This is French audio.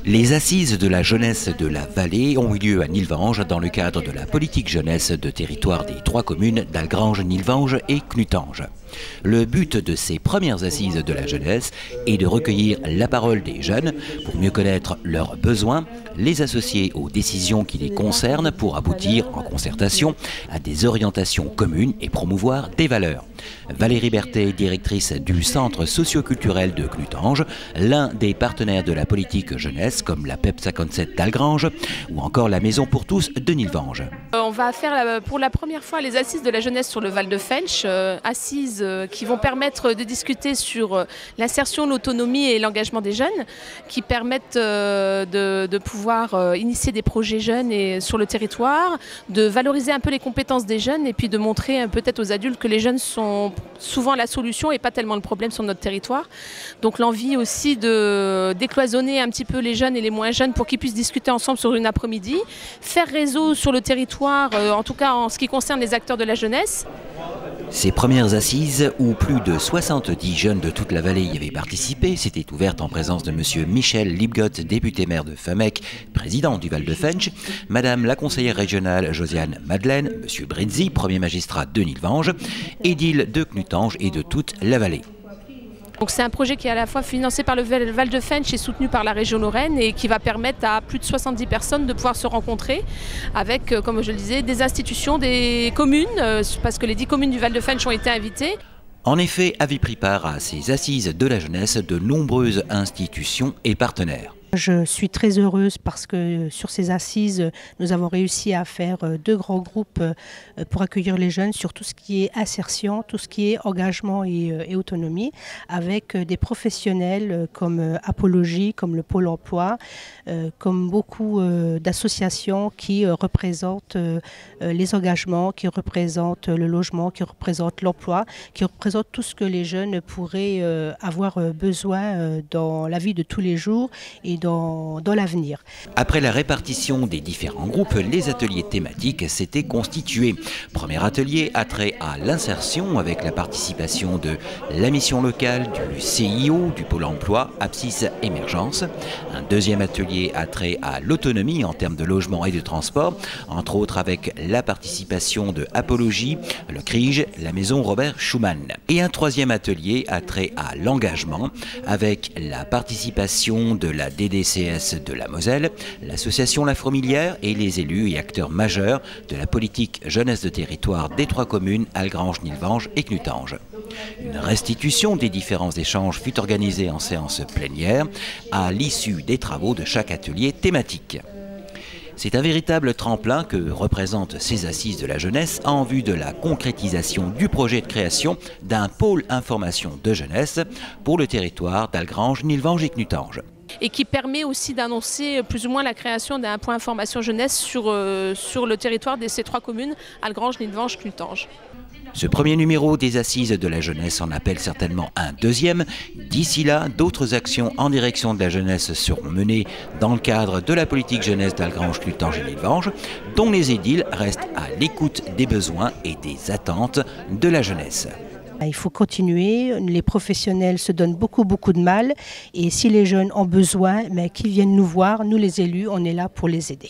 Les assises de la jeunesse de la vallée ont eu lieu à Nilvange dans le cadre de la politique jeunesse de territoire des 3 communes d'Algrange, Nilvange et Knutange. Le but de ces premières assises de la jeunesse est de recueillir la parole des jeunes pour mieux connaître leurs besoins, les associer aux décisions qui les concernent pour aboutir en concertation à des orientations communes et promouvoir des valeurs. Valérie Berthet, directrice du centre socio-culturel de Knutange, l'un des partenaires de la politique jeunesse comme la PEP 57 d'Algrange ou encore la Maison pour tous de Nilvange. On va faire pour la première fois les assises de la jeunesse sur le Val de Fensch, assises qui vont permettre de discuter sur l'insertion, l'autonomie et l'engagement des jeunes, qui permettent de pouvoir initier des projets jeunes et sur le territoire, de valoriser un peu les compétences des jeunes et puis de montrer peut-être aux adultes que les jeunes sont souvent la solution et pas tellement le problème sur notre territoire. Donc l'envie aussi de décloisonner un petit peu les jeunes et les moins jeunes pour qu'ils puissent discuter ensemble sur une après-midi, faire réseau sur le territoire, en tout cas en ce qui concerne les acteurs de la jeunesse. Ces premières assises, où plus de 70 jeunes de toute la vallée y avaient participé, s'étaient ouvertes en présence de M. Michel Libgot, député maire de Famec, président du Val de Fensch, Madame la conseillère régionale Josiane Madeleine, M. Brizzi, premier magistrat de Nilvange, édile de Knutange et de toute la vallée. C'est un projet qui est à la fois financé par le Val de Fensch et soutenu par la région Lorraine et qui va permettre à plus de 70 personnes de pouvoir se rencontrer avec, comme je le disais, des institutions, des communes, parce que les 10 communes du Val de Fensch ont été invitées. En effet, avaient pris part à ces assises de la jeunesse de nombreuses institutions et partenaires. Je suis très heureuse parce que sur ces assises, nous avons réussi à faire 2 grands groupes pour accueillir les jeunes sur tout ce qui est insertion, tout ce qui est engagement et autonomie, avec des professionnels comme Apologie, comme le Pôle emploi, comme beaucoup d'associations qui représentent les engagements, qui représentent le logement, qui représentent l'emploi, qui représentent tout ce que les jeunes pourraient avoir besoin dans la vie de tous les jours et dans l'avenir. Après la répartition des différents groupes, les ateliers thématiques s'étaient constitués. Premier atelier a trait à l'insertion avec la participation de la mission locale, du CIO, du Pôle emploi, Abscis Émergence. Un deuxième atelier a trait à l'autonomie en termes de logement et de transport, entre autres avec la participation de Apologie, le CRIJ, la maison Robert Schumann. Et un troisième atelier a trait à l'engagement avec la participation de la DDCS de la Moselle, l'association La Fourmilière et les élus et acteurs majeurs de la politique jeunesse de territoire des 3 communes Algrange, Nilvange et Knutange. Une restitution des différents échanges fut organisée en séance plénière à l'issue des travaux de chaque atelier thématique. C'est un véritable tremplin que représentent ces assises de la jeunesse en vue de la concrétisation du projet de création d'un pôle information de jeunesse pour le territoire d'Algrange, Nilvange et Knutange. Et qui permet aussi d'annoncer plus ou moins la création d'un point information jeunesse sur le territoire de ces 3 communes, Algrange, Nilvange, Knutange. Ce premier numéro des assises de la jeunesse en appelle certainement un deuxième. D'ici là, d'autres actions en direction de la jeunesse seront menées dans le cadre de la politique jeunesse d'Algrange, Knutange et Nilvange, dont les édiles restent à l'écoute des besoins et des attentes de la jeunesse. Il faut continuer, les professionnels se donnent beaucoup de mal et si les jeunes ont besoin, qu'ils viennent nous voir, nous les élus, on est là pour les aider.